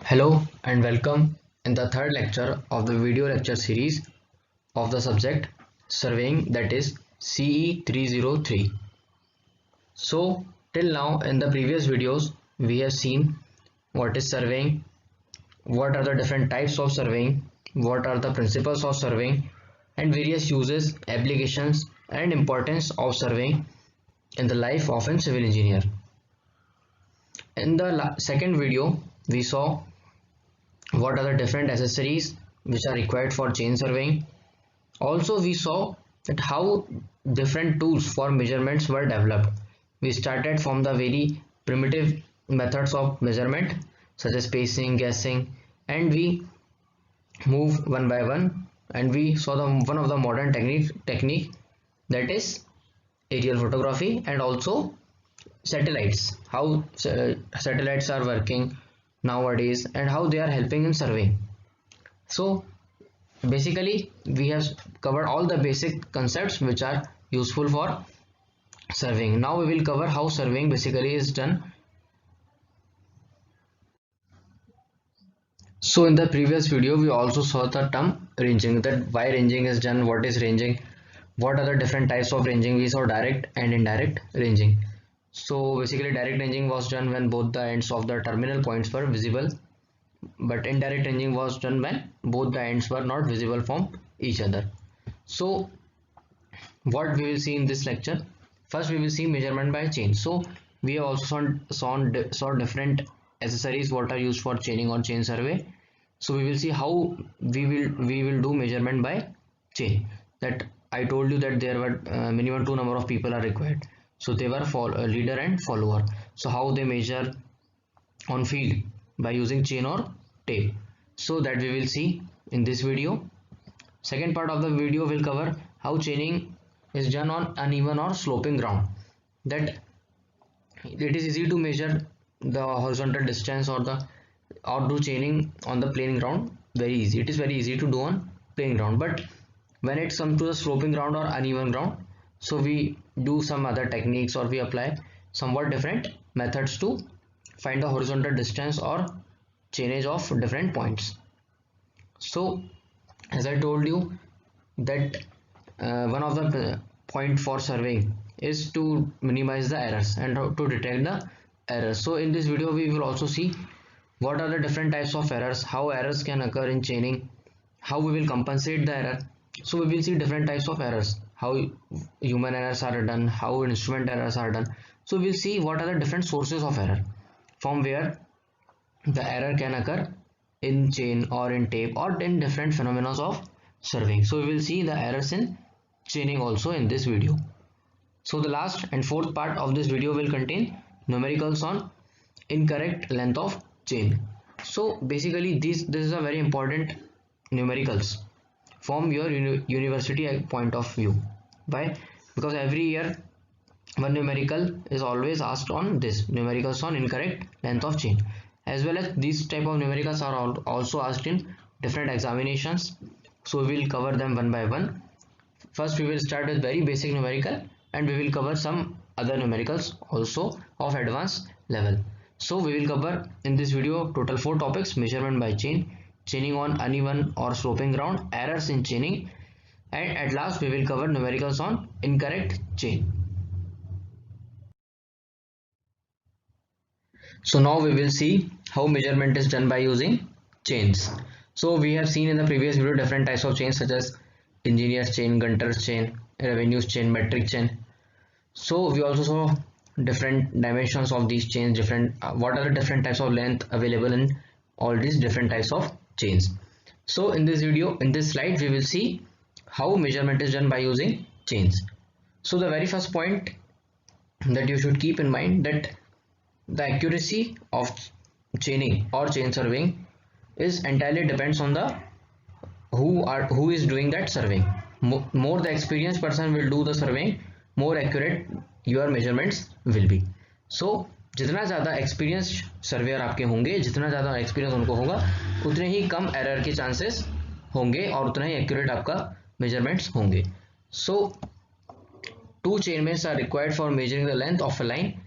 Hello and welcome in the third lecture of the video lecture series of the subject surveying, that is CE 303. So till now in the previous videos we have seen what is surveying, what are the different types of surveying, what are the principles of surveying and various uses, applications and importance of surveying in the life of a civil engineer. In the second video we saw what are the different accessories which are required for chain surveying. Also we saw that how different tools for measurements were developed. We started from the very primitive methods of measurement such as spacing, gassing, and we move one by one and we saw one of the modern technique, that is aerial photography, and also satellites, how satellites are working nowadays and how they are helping in surveying. So basically we have covered all the basic concepts which are useful for surveying. Now we will cover how surveying basically is done. So in the previous video we also saw the term ranging, that why ranging is done, what is ranging, what are the different types of ranging. We saw direct and indirect ranging. So basically direct ranging was done when both the ends of the terminal points were visible, but indirect ranging was done when both the ends were not visible from each other. So what we will see in this lecture, first we will see measurement by chain. So we have also saw different accessories what are used for chaining or chain survey. So we will see how we will do measurement by chain. That I told you that there were minimum 2 number of people are required, so they were leader and follower. So how they measure on field by using chain or tape, so that we will see in this video. Second part of the video will cover how chaining is done on uneven or sloping ground, that it is easy to measure the horizontal distance or do chaining on the plain ground. Very easy, it is very easy to do on plain ground, but when it comes to the sloping ground or uneven ground, so we do some other techniques or we apply somewhat different methods to find the horizontal distance or chainage of different points. So as I told you that one of the point for surveying is to minimize the errors and how to detect the errors. So in this video we will also see what are the different types of errors, how errors can occur in chaining, how we will compensate the error. So we will see different types of errors, how human errors are done, how instrument errors are done. So we'll see what are the different sources of error from where the error can occur in chain or in tape or in different phenomena of surveying. So we will see the errors in chaining also in this video. So the last and fourth part of this video will contain numericals on incorrect length of chain. So basically this is a very important numericals from your university point of view. Why? Because every year one numerical is always asked on this, numericals on incorrect length of chain, as well as these type of numericals are also asked in different examinations. So we will cover them one by one. First we will start with very basic numerical and we will cover some other numericals also of advanced level. So we will cover in this video total 4 topics: measurement by chain, chaining on uneven or sloping ground, errors in chaining, and at last we will cover numericals on incorrect chain. So now we will see how measurement is done by using chains. So we have seen in the previous video different types of chains such as engineer's chain, gunter's chain, revenue's chain, metric chain. So we also saw different dimensions of these chains, different what are the different types of length available in all these different types of chains. So in this video, in this slide, we will see how measurement is done by using chains. So the very first point that you should keep in mind, that the accuracy of chaining or chain surveying is entirely depends on the who is doing that surveying. More the experienced person will do the surveying, more accurate your measurements will be. So जितना ज़्यादा experience surveyor आपके होंगे, जितना ज़्यादा experience उनको होगा, उतने ही कम error के चांसेस होंगे और उतना ही एक्यूरेट आपका मेजरमेंट्स होंगे. So 2 chainmates are required for measuring the length of a line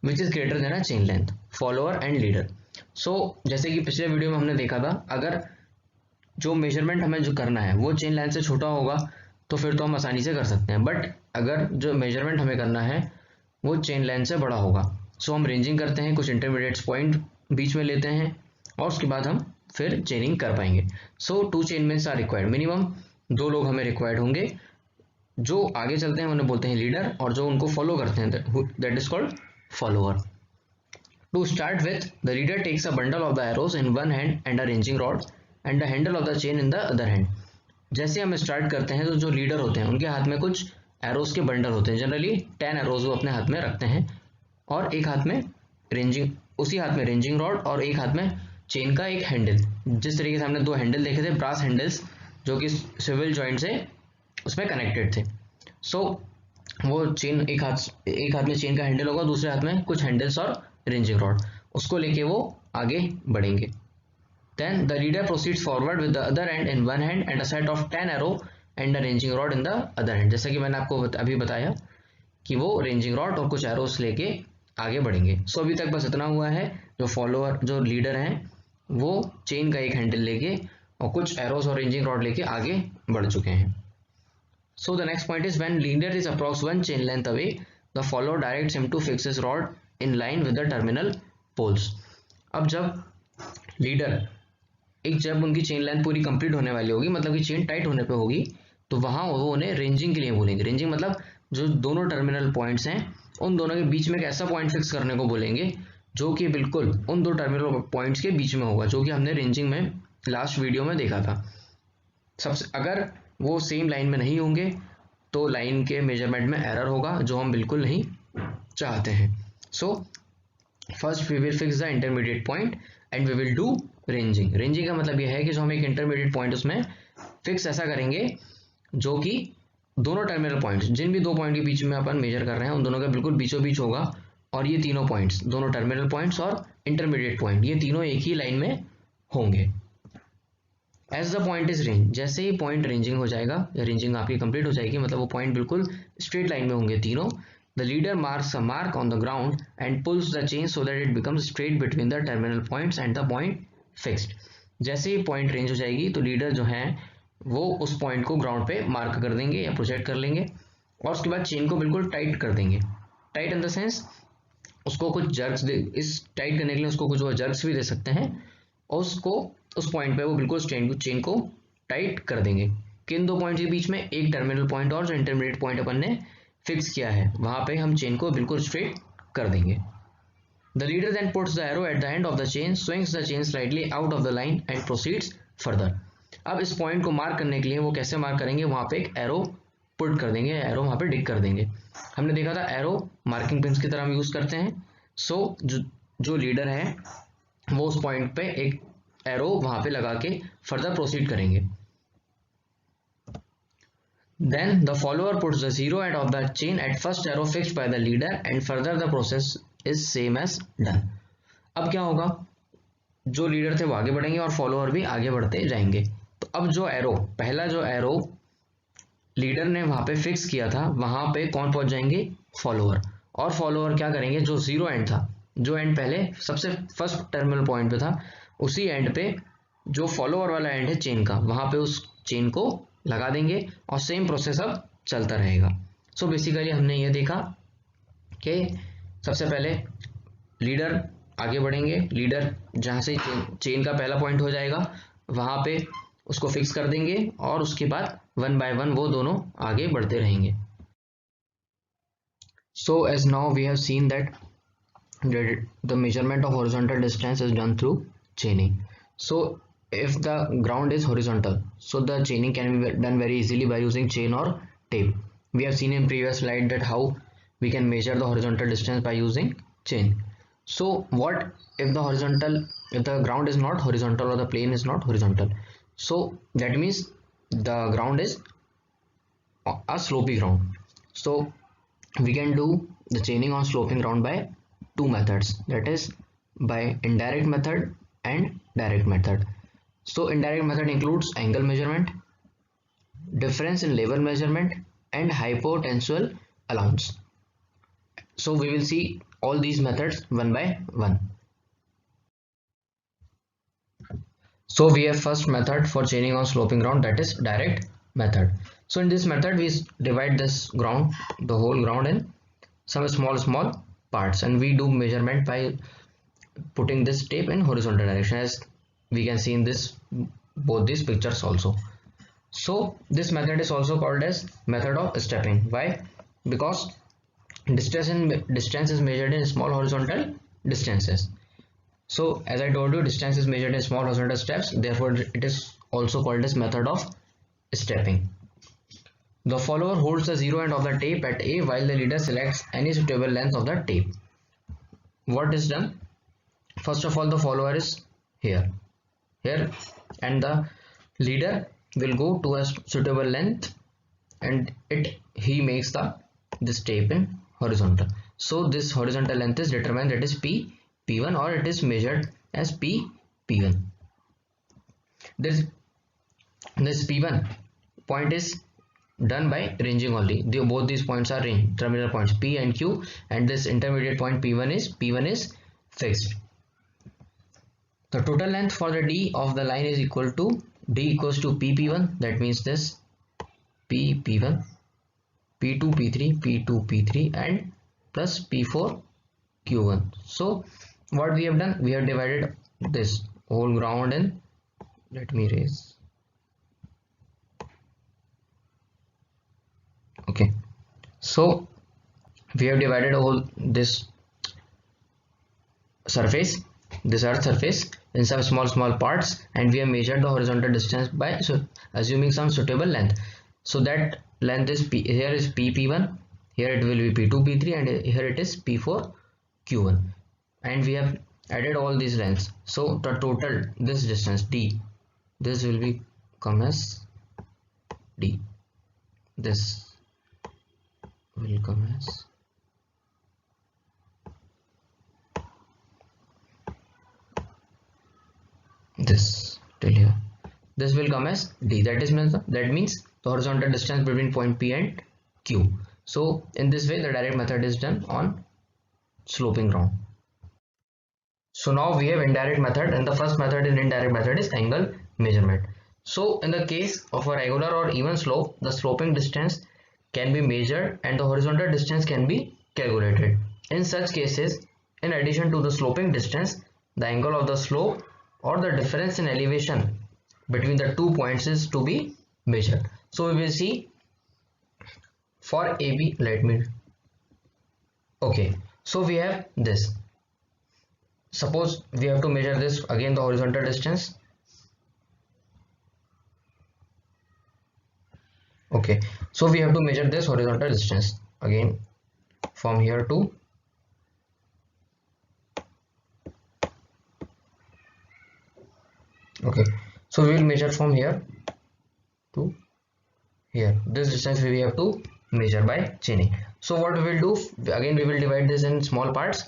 which is greater than a chain length, follower and leader. जैसे कि पिछले वीडियो में हमने देखा था, अगर जो मेजरमेंट हमें जो करना है वो चेन लाइन से छोटा होगा तो फिर तो हम आसानी से कर सकते हैं, बट अगर जो मेजरमेंट हमें करना है वो चेन लाइन से बड़ा होगा, हम रेंजिंग करते हैं, कुछ इंटरमीडिएट पॉइंट बीच में लेते हैं और उसके बाद हम फिर चेनिंग कर पाएंगे। 2 चेनमेन्स आर रिक्वायर्ड, मिनिमम 2 लोग हमें रिक्वायर्ड होंगे। जो आगे चलते हैं उन्हें बोलते हैं लीडर, और जो उनको फॉलो करते हैं that is called follower. To start with, the leader takes a bundle of the arrows in one hand and a ranging rod and the handle of the chain in the other hand. जैसे हम start करते हैं तो जो leader होते हैं उनके हाथ में कुछ एरोज के बंडल होते हैं, जनरली 10 एरोज वो अपने हाथ में रखते हैं, और एक हाथ में रेंजिंग, उसी हाथ में रेंजिंग रॉड और एक हाथ में चेन का एक हैंडल। जिस तरीके से हमने 2 हैंडल देखे थे, ब्रास हैंडल्स, जो कि स्विvel जॉइंट से उसमें कनेक्टेड थे। वो चेन एक हाथ में चेन का हैंडल होगा, दूसरे हाथ में कुछ हैंडल्स और रेंजिंग रॉड, उसको लेके वो आगे बढ़ेंगे। Then the leader proceeds forward with the other end in one hand and a set of 10 arrow and a ranging rod in the other hand। जैसा कि मैंने आपको अभी बताया कि वो रेंजिंग रॉड और कुछ एरोस लेके आगे बढ़ेंगे। अभी तक बस इतना हुआ है, जो फॉलोअर जो लीडर हैं वो चेन का एक हैंडल लेके और कुछ एरोस और रेंजिंग रॉड लेके आगे बढ़ चुके हैं। The next point is when leader is approx 1 chain length away, the follower directs him to fix his rod in line with the terminal poles। अब जब लीडर जब उनकी चेन लेंथ पूरी कंप्लीट होने वाली होगी, मतलब कि चेन टाइट होने पे होगी, तो वहां वो उन्हें रेंजिंग के लिए बोलेंगे। रेंजिंग मतलब जो दोनों टर्मिनल पॉइंट्स हैं उन दोनों के बीच में एक ऐसा पॉइंट फिक्स करने को बोलेंगे जो कि बिल्कुल उन 2 टर्मिनल पॉइंट्स के बीच में होगा, जो कि हमने रेंजिंग में लास्ट वीडियो में देखा था। सबसे अगर वो सेम लाइन में नहीं होंगे तो लाइन के मेजरमेंट में एरर होगा, जो हम बिल्कुल नहीं चाहते हैं। First we will fix the intermediate point and we will do ranging. Ranging का मतलब यह है कि जो हम एक इंटरमीडिएट पॉइंट उसमें फिक्स ऐसा करेंगे जो कि दोनों टर्मिनल पॉइंट्स, जिन भी 2 पॉइंट के बीच में अपन मेजर कर रहे हैं उन दोनों के बिल्कुल बीचों बीच होगा, और ये तीनों पॉइंट्स, दोनों टर्मिनल पॉइंट्स और इंटरमीडिएट पॉइंट, ये तीनों एक ही लाइन में होंगे। As the point is range, जैसे ही पॉइंट रेंजिंग हो जाएगा या रेंजिंग आपकी कंप्लीट हो जाएगी, मतलब वो पॉइंट बिल्कुल स्ट्रेट लाइन में होंगे तीनों, the leader marks a mark on the ground and pulls the chain so that it becomes straight between the terminal points and the point fixed। जैसे ही पॉइंट रेंज हो जाएगी तो लीडर जो है वो उस पॉइंट को ग्राउंड पे मार्क कर देंगे या प्रोजेक्ट कर लेंगे, और उसके बाद चेन को बिल्कुल टाइट कर देंगे। टाइट इन द सेंस उसको कुछ जर्क्स दे, इस टाइट करने के लिए उसको कुछ वो जर्क्स भी दे सकते हैं, और उसको उस पॉइंट पे वो बिल्कुल चेन को टाइट कर देंगे। किन 2 पॉइंट के बीच में, एक टर्मिनल पॉइंट और जो इंटरमीडिएट पॉइंट अपन ने फिक्स किया है वहां पे हम चेन को बिल्कुल स्ट्रेट कर देंगे। The leader then puts the arrow at the end of the chain, swings the chain slightly out of the line and proceeds further। अब इस पॉइंट को मार्क करने के लिए वो कैसे मार्क करेंगे, वहां पे एक एरो पुट कर देंगे, एरो वहां पे डिक कर देंगे। हमने देखा था एरो मार्किंग पिन्स की तरह हम यूज करते हैं। जो लीडर है वो उस पॉइंट पे एक एरो वहां पे लगा के फर्दर प्रोसीड करेंगे। Then the follower puts the zero end of the chain at first arrow fixed by the leader and further the process is same as done। अब क्या होगा, जो लीडर थे वो आगे बढ़ेंगे और फॉलोअर भी आगे बढ़ते जाएंगे। तो अब जो एरो, पहला जो एरो लीडर ने वहां पे फिक्स किया था वहां पे कौन पहुंच जाएंगे, फॉलोअर। और फॉलोअर क्या करेंगे, जो जीरो एंड था, जो एंड पहले सबसे फर्स्ट टर्मिनल पॉइंट पे था, उसी एंड पे जो फॉलोअर वाला एंड है चेन का, वहां पे उस चेन को लगा देंगे और सेम प्रोसेस अब चलता रहेगा। बेसिकली हमने ये देखा कि सबसे पहले लीडर आगे बढ़ेंगे, लीडर जहां से चेन का पहला पॉइंट हो जाएगा वहां पे उसको फिक्स कर देंगे और उसके बाद 1 by 1 वो दोनों आगे बढ़ते रहेंगे। As now we have seen that the measurement of horizontal distance is done through chaining। If the ground is horizontal, so the chaining can be done very easily by using chain or tape। We have seen in previous slide that how we can measure the horizontal distance by using chain। What if the ground is not horizontal or the plane is not horizontal? That means the ground is a sloping ground। We can do the chaining on sloping ground by 2 methods, that is by indirect method and direct method। Indirect method includes angle measurement, difference in level measurement and hypotensual allowance। We will see all these methods one by one। So we have first method for chaining on sloping ground, that is direct method. So in this method we divide this ground, the whole ground, in some small parts, and we do measurement by putting this tape in horizontal direction, as we can see in this both these pictures also. So this method is also called as method of stepping. Why? Because distance is measured in small horizontal distances. So as I told you, distance is measured in small horizontal steps, therefore it is also called as method of stepping. The follower holds the zero end of the tape at A while the leader selects any suitable length of the tape. What is done? First of all, the follower is here, and the leader will go to a suitable length, and he makes this tape in horizontal. So this horizontal length is determined, that is P1, or it is measured as P1. This P1 point is done by ranging only. Both these points are range terminal points P and Q, and this intermediate point P1 is fixed. The total length for the D of the line is equal to D equals to PP1, that means this PP1, P2 P3, P2 P3, and plus P4 Q1. So what we have done, we have divided this whole ground in, let me erase. Okay, so we have divided all this surface, this earth surface, in some small parts, and we have measured the horizontal distance by assuming some suitable length. So that length is here is P1, here it will be P2 P3, and here it is P4 Q1, and we have added all these lengths. So the total, this distance D, this will be come as D, this will come as this till here, this will come as D, that means the horizontal distance between point P and Q. So in this way the direct method is done on sloping ground. So now we have indirect method, and the first method in indirect method is angle measurement. So in the case of a regular or even slope, the sloping distance can be measured and the horizontal distance can be calculated. In such cases, in addition to the sloping distance, the angle of the slope or the difference in elevation between the 2 points is to be measured. So we will see for AB, okay, so we have this. Suppose we have to measure this again, the horizontal distance. Okay, so we have to measure this horizontal distance again from here to okay, so we will measure from here to here. This distance we have to measure by chaining. So what we will do, again we will divide this in small parts,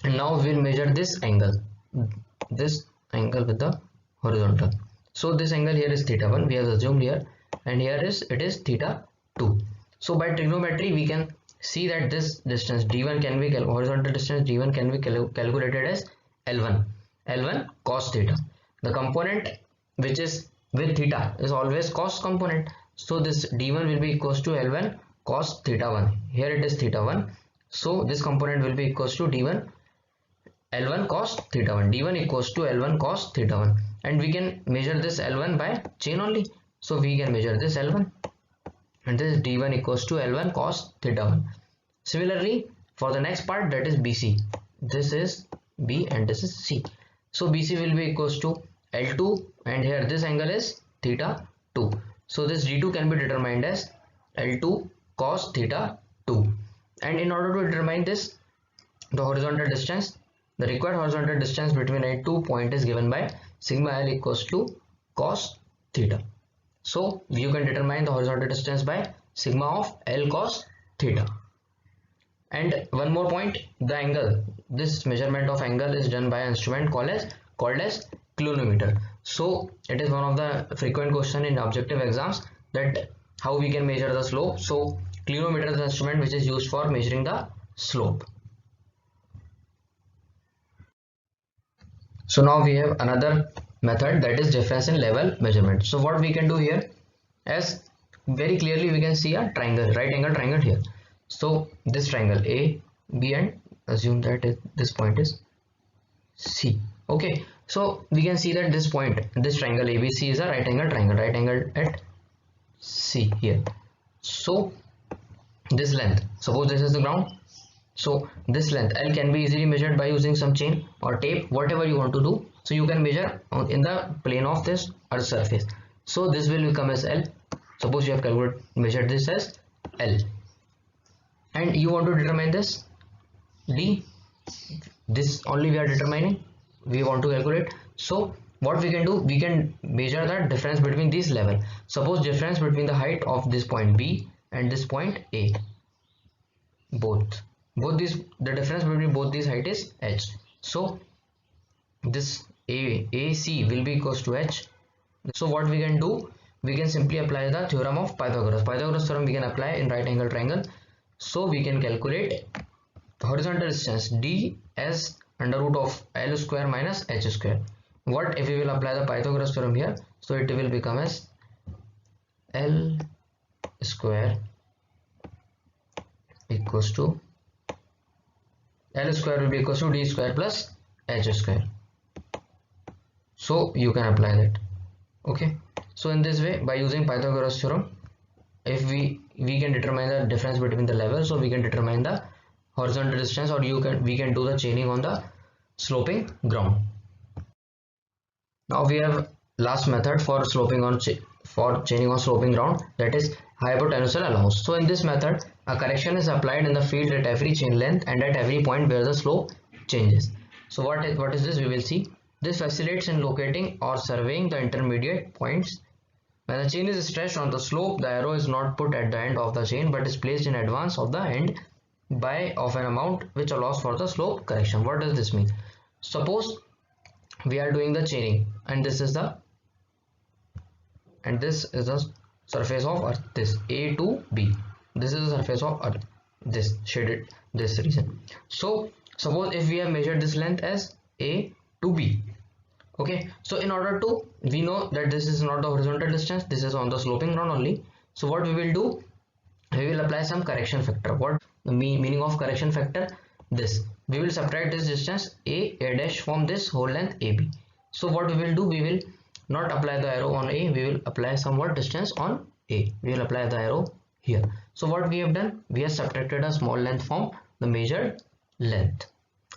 and now we will measure this angle with the horizontal. So this angle here is theta1, we have assumed here, and here it is theta2. So by trigonometry we can see that this distance d1 can be horizontal distance d1 can be calculated as L1 cos theta. The component which is with theta is always cos component, so this d1 will be equals to L1 cos theta1. Here it is theta1, so this component will be equals to d1 L1 cos theta1, d1 equals to L1 cos theta1, and we can measure this L1 by chain only. So we can measure this L1, and this d1 equals to L1 cos theta1. Similarly, for the next part, that is BC, this is B and this is C. So BC will be equals to L2, and here this angle is theta2. So this d2 can be determined as L2 cos theta2. And in order to determine this, the horizontal distance, the required horizontal distance between a 2 point is given by sigma L equals to cos theta. So you can determine the horizontal distance by sigma of L cos theta. And one more point, the angle, this measurement of angle is done by an instrument called as clinometer. So it is one of the frequent question in objective exams, that how we can measure the slope. So clinometer is the instrument which is used for measuring the slope. So now we have another method, that is difference in level measurement. So what we can do here, as very clearly we can see a triangle, right angle triangle here. So this triangle A, B, and assume that this point is C. Okay, so we can see that this point, this triangle ABC is a right angle triangle, right angle at C here. So this length, suppose this is the ground, so this length L can be easily measured by using some chain or tape, whatever you want to do. So you can measure in the plane of this earth surface. So this will become as L. Suppose you have measured this as L, and you want to determine this D. This only we are determining, we want to calculate. So what we can do, we can measure the difference between this level. Suppose difference between the height of this point B and this point A, both these, the difference between both these height is h. So this AC will be equals to h. So what we can do, we can simply apply the theorem of Pythagoras. Pythagoras theorem we can apply in right angle triangle. So we can calculate horizontal distance D as under root of L square minus h square. What if we will apply the Pythagoras theorem here? So it will become as L square equals to L square will be equals to D square plus h square. So you can apply that. Okay, so in this way, by using Pythagoras theorem, if we can determine the difference between the levels, so we can determine the horizontal distance, or we can do the chaining on the sloping ground. Now we have last method for chaining on sloping ground, that is hypotenusal allowance. So in this method, a correction is applied in the field at every chain length and at every point where the slope changes. So what is this? We will see. This facilitates in locating or surveying the intermediate points. When the chain is stretched on the slope, the arrow is not put at the end of the chain but is placed in advance of the end of an amount which allows for the slope correction. What does this mean? Suppose we are doing the chaining, and this is the surface of earth, this A to B. This is the surface of earth, this shaded, this region. So suppose if we have measured this length as A to B. Okay, so in order to, we know that this is not the horizontal distance, this is on the sloping ground only. So what we will do, we will apply some correction factor. What the meaning of correction factor? This, we will subtract this distance A dash from this whole length AB. So what we will do, we will not apply the arrow on A, we will apply somewhat distance on A. We will apply the arrow here. So what we have done, we have subtracted a small length from the measured length.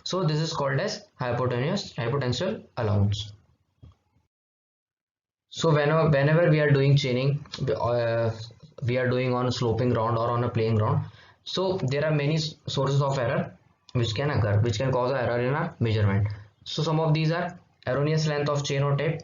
So this is called as hypotenusal allowance. So whenever we are doing chaining, we are doing on a sloping ground or on a plain ground. So there are many sources of error which can occur, which can cause an error in our measurement. So some of these are erroneous length of chain or tape.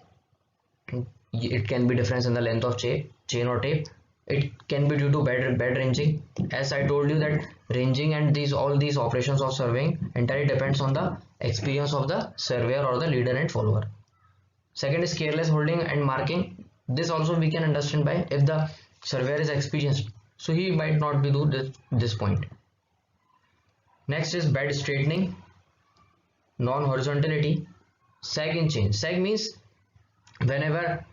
It can be difference in the length of chain or tape. It can be due to bad ranging. As I told you that ranging and all these operations of surveying entirely depends on the experience of the surveyor or the leader and follower. Second is careless holding and marking. This also we can understand by, if the surveyor is experienced, so he might not be do this point. Next is bad straightening, non-horizontality, sag in chain. Sag means whenever,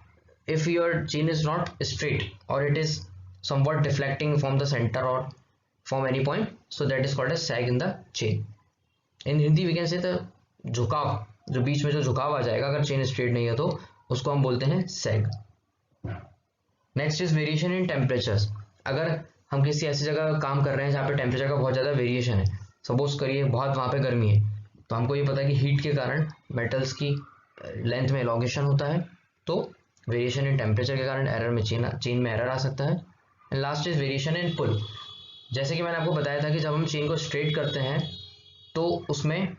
if your chain is not straight or it is somewhat deflecting from the center or from any point, so that is called as sag in the chain. In Hindi we can say the झुकाव, जो बीच में जो झुकाव आ जाएगा अगर chain straight नहीं है तो उसको हम बोलते हैं sag. Next is variation in temperatures. अगर हम किसी ऐसी जगह काम कर रहे हैं जहाँ पे टेम्परेचर का बहुत ज़्यादा वेरिएशन है, सपोज करिए बहुत वहाँ पे गर्मी है, तो हमको ये पता है कि हीट के कारण मेटल्स की लेंथ में एलोंगेशन होता है, तो वेरिएशन इन टेम्परेचर के कारण एरर में चेन में एरर आ सकता है. And last is variation in pull. जैसे कि मैंने आपको बताया था कि जब हम चेन को स्ट्रेट करते हैं तो उसमें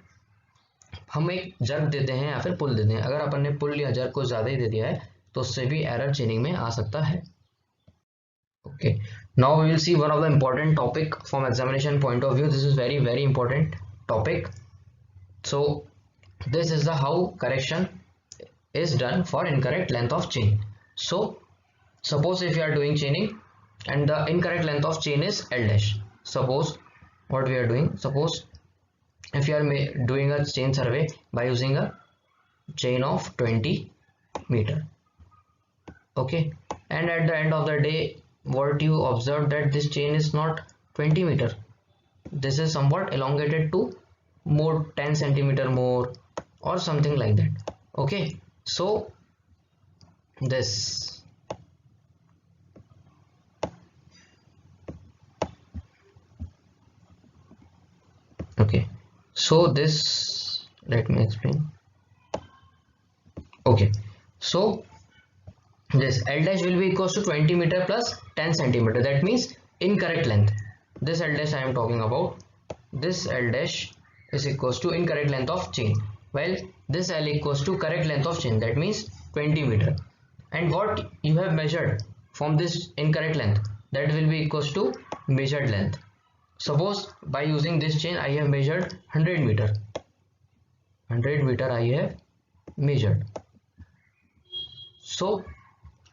हम एक जर्क देते हैं या फिर पुल देते हैं. अगर अपन ने पुल या जर्क को ज़्यादा ही दे दिया है तो उससे भी एरर चेनिंग में आ सकता है. Okay, now we will see one of the important topic from examination point of view. This is very important topic. So this is the how correction is done for incorrect length of chain. So suppose if you are doing chaining and the incorrect length of chain is L dash. Suppose what we are doing, suppose if you are doing a chain survey by using a chain of 20 meter. Okay, and at the end of the day, what you observe that this chain is not 20 meter. This is somewhat elongated to more 10 centimeter more or something like that. Okay, so this, okay, so this, let me explain. Okay, so this L dash will be equals to 20 meter plus 10 centimeter. That means incorrect length. This L dash I am talking about. This L dash is equals to incorrect length of chain, while this L equals to correct length of chain. That means 20 meter. And what you have measured from this incorrect length, that will be equals to measured length. Suppose by using this chain I have measured 100 meter. 100 meter I have measured. So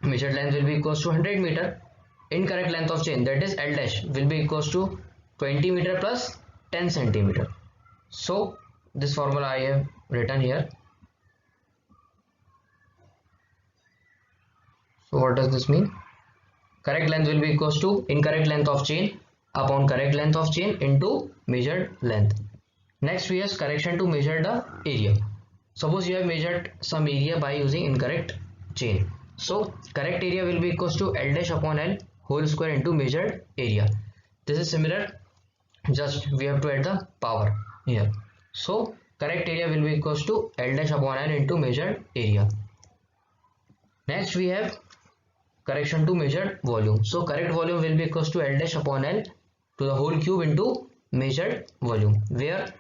measured length will be equals to 100 meter. Incorrect length of chain, that is L dash, will be equals to 20 meter plus 10 centimeter. So this formula I have written here. So what does this mean? Correct length will be equals to incorrect length of chain upon correct length of chain into measured length. Next we have correction to measure the area. Suppose you have measured some area by using incorrect chain. So correct area will be equals to L dash upon L whole square into measured area. This is similar, just we have to add the power here. So correct area will be equals to L dash upon L into measured area. Next we have correction to measured volume. So correct volume will be equals to L dash upon L to the whole cube into measured volume, where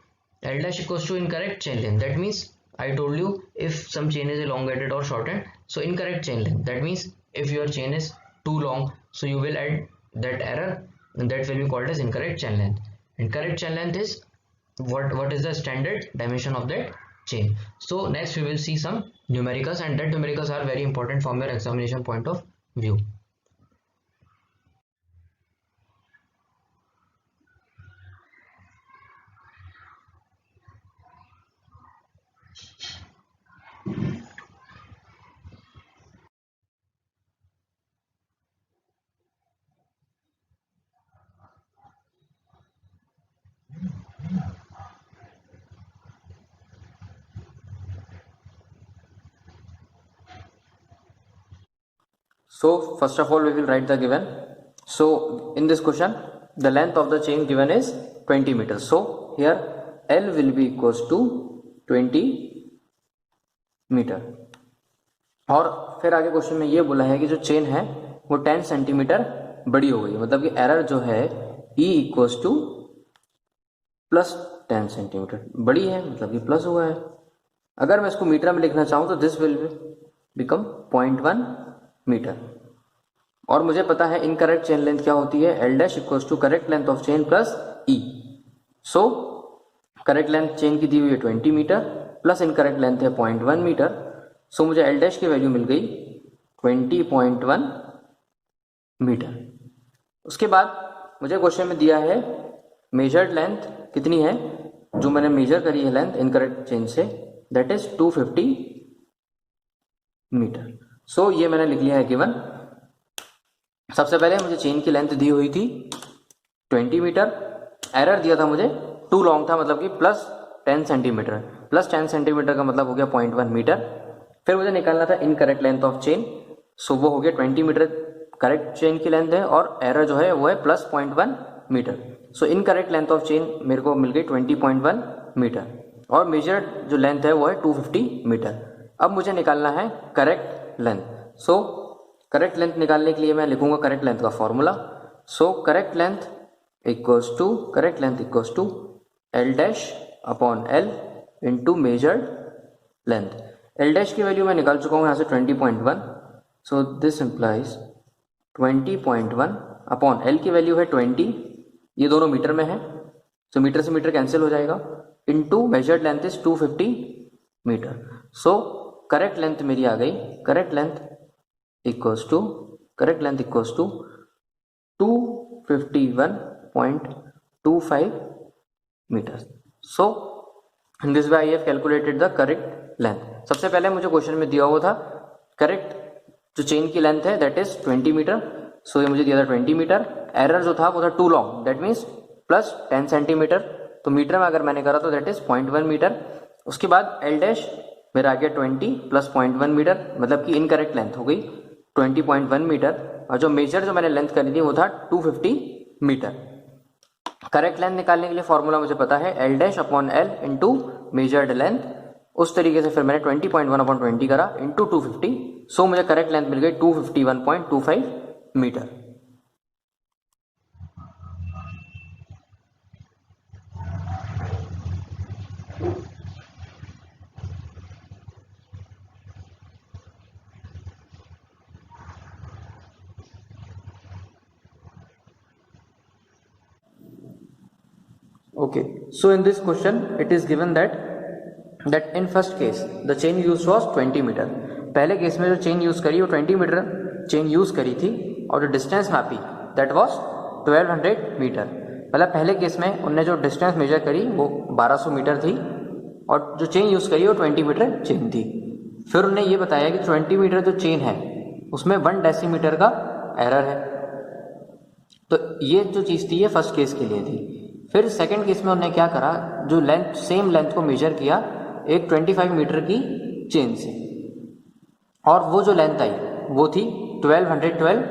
L dash equals to incorrect chain length. That means I told you if some chain is elongated or shortened, so incorrect chain length. That means if your chain is too long, so you will add that error, and that will be called as incorrect chain length. And correct chain length is what is the standard dimension of that chain. So next we will see some numericals, and that numericals are very important from your examination point of view. So first of all we will write the given. So in this question the length of the chain given is 20 meters. So here L will be equals to 20 metre. और फिर आगे question में ये बोला है कि जो chain है वो 10 सेंटीमीटर बड़ी हो गई, मतलब कि एरर जो है E equals two plus 10 centimetre बड़ी है, मतलब कि प्लस हुआ है. अगर मैं इसको मीटर में लिखना चाहूँ तो दिस विल बिकम 0.1 मीटर. और मुझे पता है इनकरेक्ट चेन लेंथ क्या होती है, L dash equals to correct length of chain plus E. So correct length chain की दी हुई है 20 मीटर प्लस इनकरेक्ट लेंथ है 0.1 मीटर. सो मुझे L डैश की वैल्यू मिल गई 20.1 मीटर. उसके बाद मुझे क्वेश्चन में दिया है मेजर्ड लेंथ कितनी है, जो मैंने मेजर करी है लेंथ इनकरेक्ट चेन से, दैट इज 250 मीटर. सो ये मैंने लिख लिया है गिवन. सबसे पहले मुझे चेन की लेंथ दी हुई थी 20 मीटर, एरर दिया था मुझे टू लॉन्ग था, मतलब कि प्लस 10 सेंटीमीटर. प्लस 10 सेंटीमीटर का मतलब हो गया 0.1 मीटर. फिर मुझे निकालना था incorrect length of chain, so वो हो गया 20 मीटर करेक्ट चेन की लेंथ है और एरर जो है वो है plus 0.1 metre. So incorrect length of chain मेरे को मिल गई 20.1 मीटर और मेजर्ड जो लेंथ है वो है 250 मीटर. अब मुझे निकालना है correct length. So correct length निकालने के लिए मैं लिखूंगा करेक्ट लेंथ का formula. So correct length equals to L dash upon L into measured length. L dash की वैल्यू मैं निकाल चुका हूँ यहाँ से 20.1. So this implies 20.1 upon L की वैल्यू है 20, ये दोनों मीटर में है, सो मीटर से मीटर कैंसिल हो जाएगा, into measured length is 250 metre. So correct length मेरी आ गई, correct length equals to 251.25 metre. So in this way I have calculated the correct length. सबसे पहले मुझे क्वेश्चन में दिया हुआ था करेक्ट जो चेन की लेंथ है दैट इज 20 मीटर, सो ये मुझे दिया था 20 मीटर, एरर जो था वो था too long that means plus 10 centimetre, तो मीटर में अगर मैंने करा तो दैट इज 0.1 मीटर। उसके बाद एल डैश मेरा आ गया 20 प्लस 0.1 मीटर, मतलब कि इनकरेक्ट लेंथ हो गई 20.1 मीटर, और जो मेजर जो मैंने लेंथ करी थी वो था 250 मीटर। करेक्ट लेंथ निकालने के लिए फॉर्मूला मुझे पता है L dash upon L into measured length, उस तरीके से फिर मैंने 20.1 अपॉन 20 करा इंटू 250, सो मुझे करेक्ट लेंथ मिल गई 251.25 metre. Okay, so in this question it is given that in first case the chain used was 20 metre. पहले केस में जो चेन यूज करी वो 20 मीटर चेन यूज करी थी और जो डिस्टेंस नापी दैट वाज 1200 मीटर। मतलब पहले केस में उनने जो डिस्टेंस मेजर करी वो 1200 मीटर थी और जो चेन यूज करी वो 20 मीटर चेन थी। फिर उन्हें ये बताया कि 20 मीटर जो चेन है उसमें 1 डेसीमीटर का एरर है, तो ये जो चीज़ थी ये फर्स्ट केस के लिए थी। फिर सेकंड केस में उन्होंने क्या करा, जो लेंथ सेम लेंथ को मेजर किया एक 25 मीटर की चेन से, और वो जो लेंथ आई वो थी 1212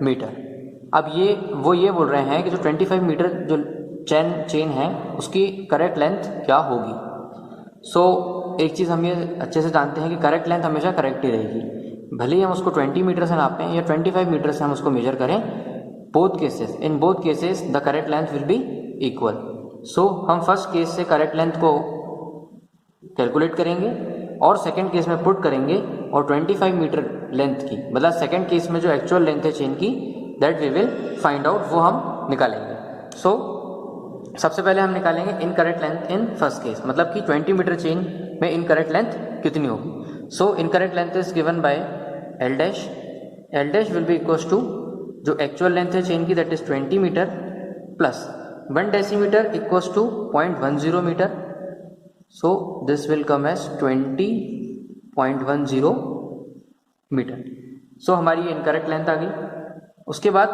मीटर। अब ये बोल रहे हैं कि जो 25 मीटर जो चेन है उसकी करेक्ट लेंथ क्या होगी। सो एक चीज़ हम ये अच्छे से जानते हैं कि करेक्ट लेंथ हमेशा करेक्ट ही रहेगी, भले ही हम उसको 20 मीटर से नापें या 25 मीटर से हम उसको मेजर करें, in both cases the correct length will be equal. So हम फर्स्ट केस से करेक्ट लेंथ को कैलकुलेट करेंगे और सेकंड केस में पुट करेंगे और 25 मीटर लेंथ की, मतलब सेकंड केस में जो एक्चुअल लेंथ है चेन की that we will find out, वो हम निकालेंगे। सो सबसे पहले हम निकालेंगे incorrect length in first case, मतलब कि 20 मीटर चेन में इनकरेक्ट लेंथ कितनी होगी। So incorrect length is given by L dash will be equals to जो एक्चुअल लेंथ है चेन की that is 20 metre plus 1 decimetre equals to 0.10 metre, so this will come as 20.10 metre. So हमारी incorrect length आ गई। उसके बाद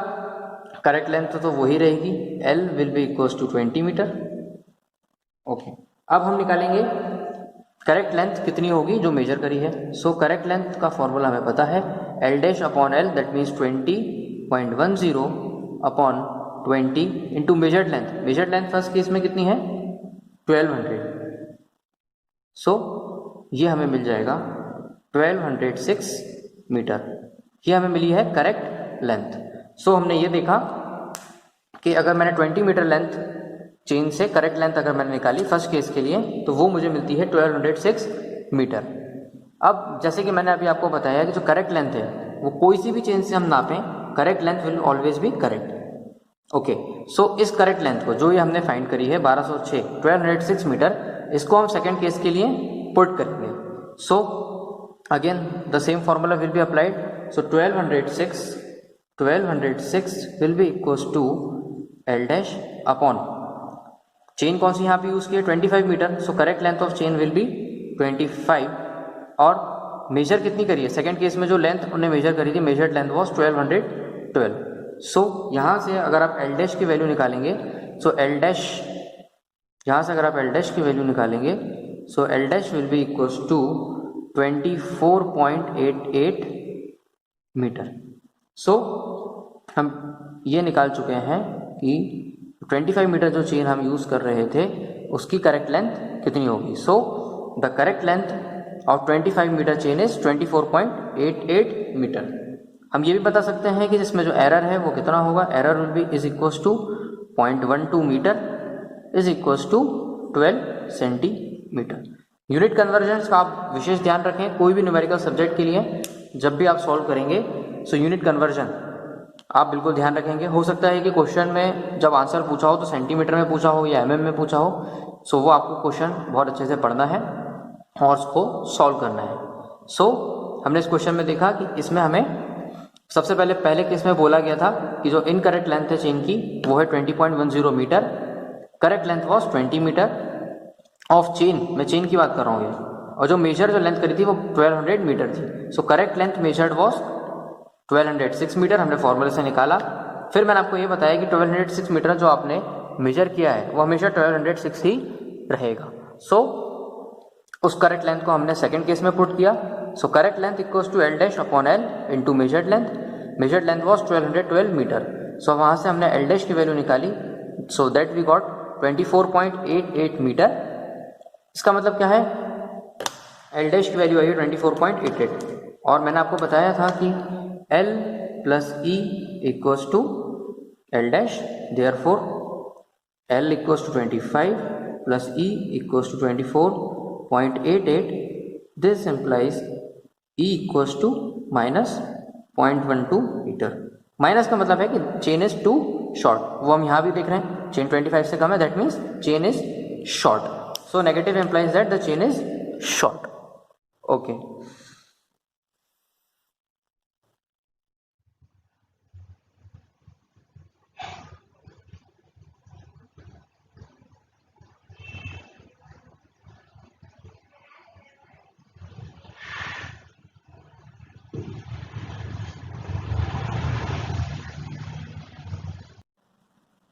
correct length तो वही रहेगी, L will be equals to 20 metre. Okay, अब हम निकालेंगे करेक्ट लेंथ कितनी होगी जो मेजर करी है। सो करेक्ट लेंथ का फॉर्मूला हमें पता है L dash upon L that means 20.10 upon 20 into measured length. Measured length first case में कितनी है 1200, सो ये हमें मिल जाएगा 1206 मीटर, ये हमें मिली है करेक्ट लेंथ। सो हमने ये देखा कि अगर मैंने 20 मीटर लेंथ चेन से करेक्ट लेंथ अगर मैंने निकाली फर्स्ट केस के लिए तो वो मुझे मिलती है 1206 मीटर। अब जैसे कि मैंने अभी आपको बताया कि जो करेक्ट लेंथ है वो कोई सी भी चेन से हम नापें, correct length will always be correct. Okay, so इस करेक्ट लेंथ को जो ये हमने फाइंड करी है 1206 मीटर, इसको हम सेकेंड केस के लिए पुट करेंगे। So again the same formula will be applied. So 1206 will be equals to L dash upon chain कौन सी यहाँ पे यूज की है 25 metre, so correct length of chain will be 25 और मेजर कितनी करी है सेकेंड केस में जो लेंथ उन्हें मेजर करी थी मेजर्ड लेंथ वॉज 1212। सो यहाँ से अगर आप एल डैश की वैल्यू निकालेंगे, सो एल डैश यहाँ से अगर आप एल डैश की वैल्यू निकालेंगे so L dash will be equals to 24.88 metre. So हम ये निकाल चुके हैं कि 25 मीटर जो चेन हम यूज़ कर रहे थे उसकी करेक्ट लेंथ कितनी होगी। So the correct length of 25 metre chain is 24.88 metre. हम ये भी बता सकते हैं कि जिसमें जो एरर है वो कितना होगा, error will be is equals to 0.12 metre is equals to 12 centimetre. Unit conversions का आप विशेष ध्यान रखें, कोई भी न्यूमेरिकल सब्जेक्ट के लिए जब भी आप सॉल्व करेंगे सो यूनिट कन्वर्जन आप बिल्कुल ध्यान रखेंगे। हो सकता है कि क्वेश्चन में जब आंसर पूछा हो तो सेंटीमीटर में पूछा हो या mm में पूछा हो, सो वो आपको क्वेश्चन बहुत अच्छे से पढ़ना है और उसको सॉल्व करना है। सो हमने इस क्वेश्चन में देखा कि इसमें हमें सबसे पहले केस में बोला गया था कि जो इनकरेक्ट लेंथ है चेन की वो है 20.10 metre, correct length was 20 metre of chain, मैं चेन की बात कर रहा हूँ ये, और जो लेंथ करी थी वो 1200 मीटर थी। So correct length measured was 1206 metre, हमने फॉर्मूले से निकाला। फिर मैंने आपको ये बताया कि 1206 मीटर जो आपने मेजर किया है वो हमेशा 1206 ही रहेगा। सो उस करेक्ट लेंथ को हमने सेकंड केस में पुट किया। So correct length equals to L dash upon L into measured length was 1212 metre. So वहाँ से हमने एल डैश की वैल्यू निकाली, so that we got 24.88 metre. इसका मतलब क्या है, एल डैश की वैल्यू आई है 24.88, और मैंने आपको बताया था कि L plus E equals to L dash, therefore L equals to 25 plus E equals to 24.88, this implies E equals to minus 0.12 metre. Minus का मतलब है कि चेन इज टू शॉर्ट, वो हम यहाँ भी देख रहे हैं, चेन 25 से कम है, that means chain is short. So negative implies that the chain is short. Okay,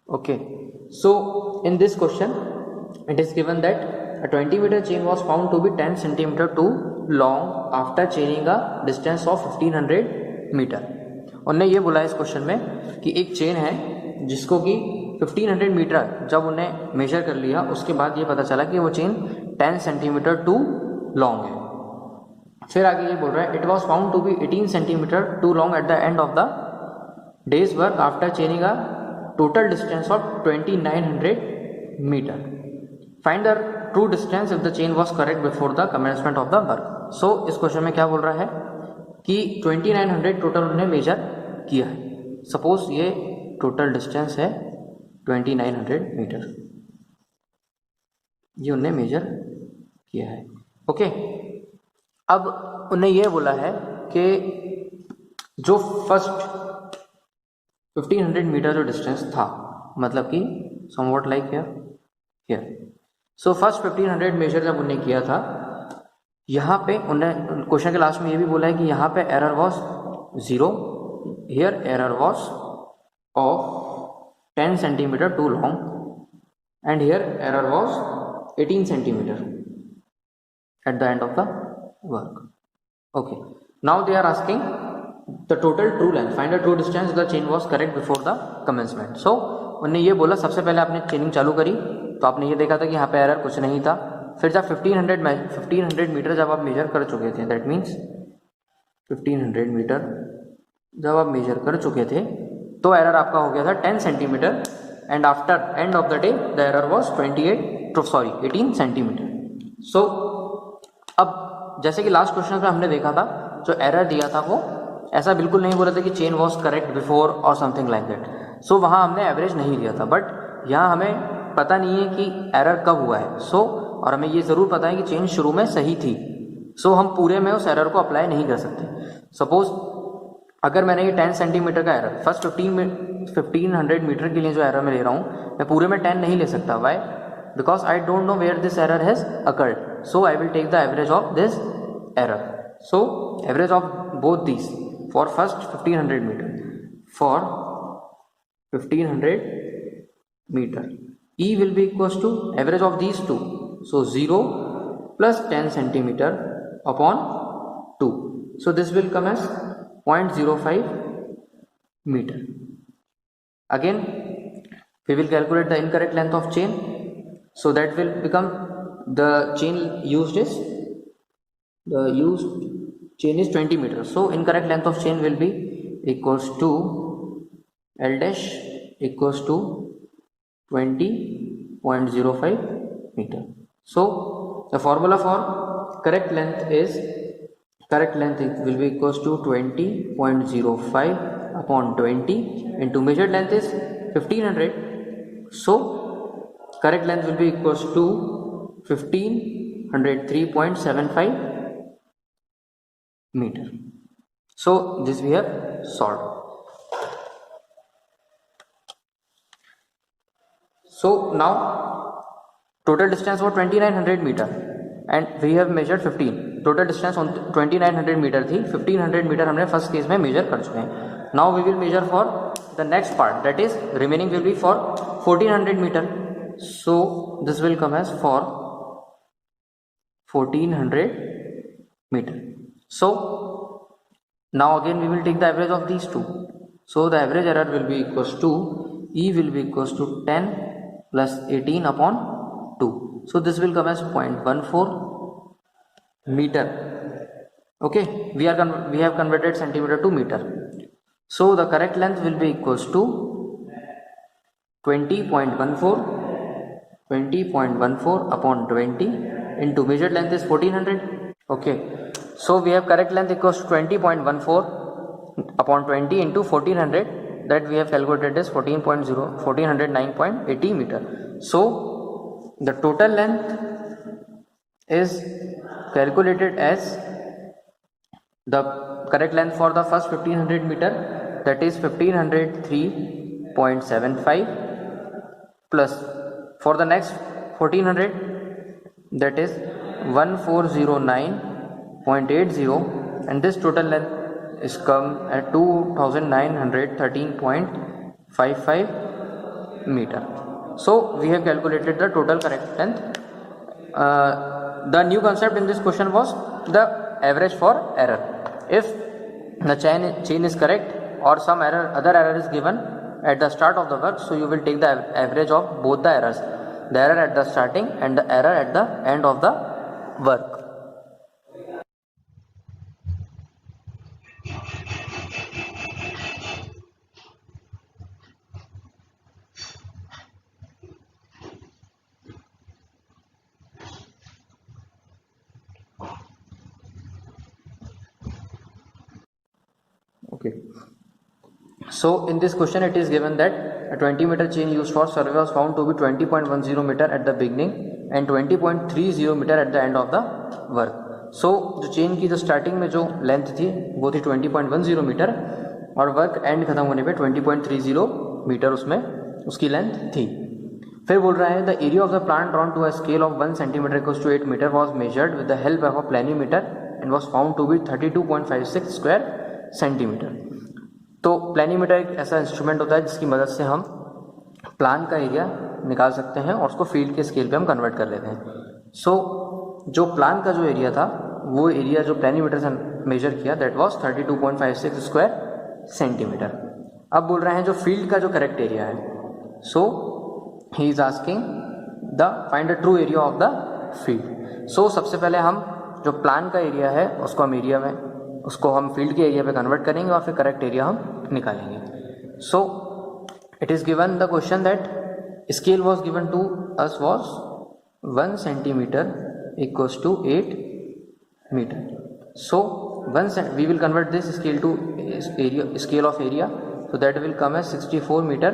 okay, so in this question it is given that a 20 meter chain was found to be 10 centimeter too long after chaining a distance of 1500 meter। उन्होंने ये बोला इस question में कि एक chain है जिसको कि 1500 मीटर जब उन्हें मेजर कर लिया, उसके बाद ये पता चला कि वो चेन 10 सेंटीमीटर टू लॉन्ग है। फिर आगे ये बोल रहा है it was found to be 18 centimetre too long at the end of the day's work after chaining a total distance of 2900 meter. Find the true distance if the chain was correct before the commencement of the work. So इस question में क्या बोल रहा है कि 2900 total उन्होंने major किया है। सपोज ये टोटल डिस्टेंस है 2900 मीटर, ये उन्हें मेजर किया है। ओके, अब उन्हें ये बोला है कि जो फर्स्ट 1500 मीटर जो डिस्टेंस था, मतलब कि somewhat like here, so first 1500 measure जब उन्हें किया था, यहाँ पे उन्हें क्वेश्चन के लास्ट में ये भी बोला है कि यहाँ पे error was 0, here error was of 10 centimetre too long and here error was 18 centimetre at the end of the work. Okay, now they are asking the total true length, find the true distance the chain was correct before the commencement। so उन्होंने ये बोला सबसे पहले आपने चेनिंग चालू करी तो आपने ये देखा था कि यहाँ पे एरर कुछ नहीं था। फिर जब 1500 मीटर जब आप मेजर कर चुके थे, दैट मीन्स 1500 मीटर जब आप मेजर कर चुके थे तो एरर आपका हो गया था 10 centimetre and after end of the day the error was 18 centimetre. So अब जैसे कि लास्ट क्वेश्चन में हमने देखा था, जो एरर दिया था वो ऐसा बिल्कुल नहीं बोला था कि चेन वॉज करेक्ट बिफोर और समथिंग लाइक दैट। सो वहाँ हमने एवरेज नहीं लिया था, बट यहाँ हमें पता नहीं है कि एरर कब हुआ है। सो और हमें ये ज़रूर पता है कि चेन शुरू में सही थी। सो हम पूरे में उस एरर को अप्लाई नहीं कर सकते। सपोज अगर मैंने ये 10 सेंटीमीटर का एरर फर्स्ट 1500 मीटर के लिए जो एरर मैं ले रहा हूँ, मैं पूरे में 10 नहीं ले सकता। Why? Because I don't know where this error has occurred, so I will take the average of this error. So average of both these for first 1500 meter, for 1500 meter E will be equals to average of these two, so 0 plus 10 centimeter upon 2, so this will come as 0.05 meter. Again we will calculate the incorrect length of chain, so that will become the chain used is chain is 20 meters, so incorrect length of chain will be equals to L dash equals to 20.05 meter. So the formula for correct length will be equals to 20.05 upon 20 into measured length is 1500, so correct length will be equals to 1503.75 meter. So this we have solved. So now total distance was 2900 meter, and we have measured 15. Total distance 2900 metre थी. 1500 metre हमने first case में major कर चुके हैं. Now we will measure for the next part, that is remaining will be for 1400 metre. So this will come as for 1400 meter. So now again we will take the average of these two. So the average error will be equals to E will be equals to 10 plus 18 upon 2. So this will come as 0.14 meter. Okay, we have converted centimeter to meter. So the correct length will be equals to 20.14 upon 20 into measured length is 1400. Okay, so we have correct length equals to 20.14 upon 20 into 1400, that we have calculated as 1409.80 meter. So the total length is calculated as the correct length for the first 1500 meter, that is 1503.75, plus for the next 1400, that is 1409.80, and this total length is come at 2913.55 meter. So we have calculated the total correct length. The new concept in this question was the average for error. If the chain is correct or some other error is given at the start of the work, so you will take the average of both the errors, the error at the starting and the error at the end of the work. Okay, so in this question it is given that a 20 meter chain used for survey was found to be 20.10 meter at the beginning and 20.30 meter at the end of the work. So जो chain की जो starting में जो length थी वो थी 20.10 metre और work and खत्म होने पे 20.30 मीटर उसमें उसकी लेंथ थी. फिर बोल रहा है the area of the plant drawn to a scale of 1 centimetre equals to 8 metre was measured with the help of a planimeter and was found to be 32.56 square centimetre. तो planimeter एक ऐसा instrument होता है जिसकी मदद से हम plan का एरिया निकाल सकते हैं और उसको फील्ड के स्केल पे हम कन्वर्ट कर लेते हैं. सो जो प्लान का जो एरिया था वो एरिया जो प्लेनीमीटर से मेजर किया दैट वाज 32.56 स्क्वायर सेंटीमीटर. अब बोल रहे हैं जो फील्ड का जो करेक्ट एरिया है, so he is asking the find the true area of the field. So सबसे पहले हम जो प्लान का एरिया है उसको हम एरिया में उसको हम फील्ड के एरिया पे कन्वर्ट करेंगे और फिर करेक्ट एरिया हम निकालेंगे. So it is given the question that scale was given to us was 1 centimetre equals to 8 metre. So we will convert this scale to scale of area, so that will come as 64 meter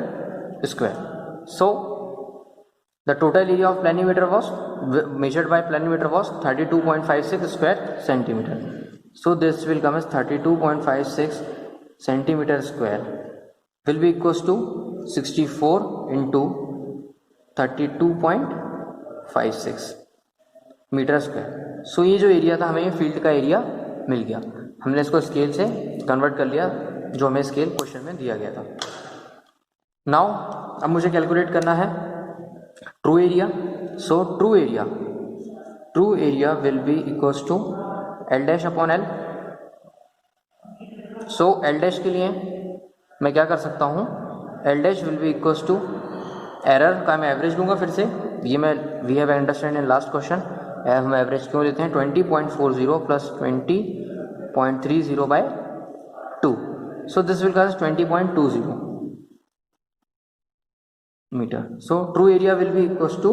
square. So the total area of planimeter was measured by planimeter was 32.56 square centimeter. So this will come as 32.56 centimeter square will be equals to 64 into 32.56 metre square. So ये जो area था हमें field का area मिल गया. हमने इसको scale से convert कर लिया जो हमें स्केल क्वेश्चन में दिया गया था. नाउ अब मुझे कैलकुलेट करना है true area. So true area will be equals to L dash upon L. So L dash के लिए मैं क्या कर सकता हूँ, L dash will be equals to error का मैं एवरेज लूँगा. फिर से ये मैं we have understand in last question हम एवरेज क्यों लेते हैं 20.40 plus 20.30 by 2. So this will come 20.20 meter. So true area will be equals to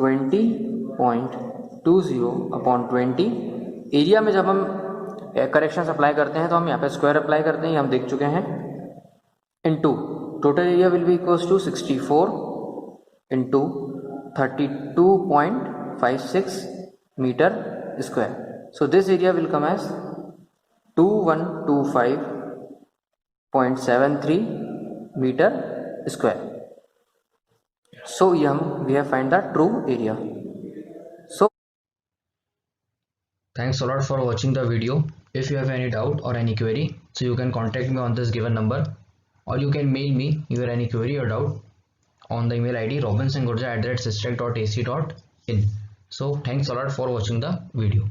20.20 upon 20. Area में जब हम करेक्शंस अप्लाई करते हैं तो हम यहाँ पे स्क्वायर अप्लाई करते हैं, ये हम देख चुके हैं. Into total area will be equals to 64 into 32.56 meter square. So this area will come as 2125.73 meter square. So we have find the true area. So Thanks a lot for watching the video. If you have any doubt or any query, so you can contact me on this given number, or you can mail me your any query or doubt on the email ID robinsongurja@systrac.ac.in. So thanks a lot for watching the video.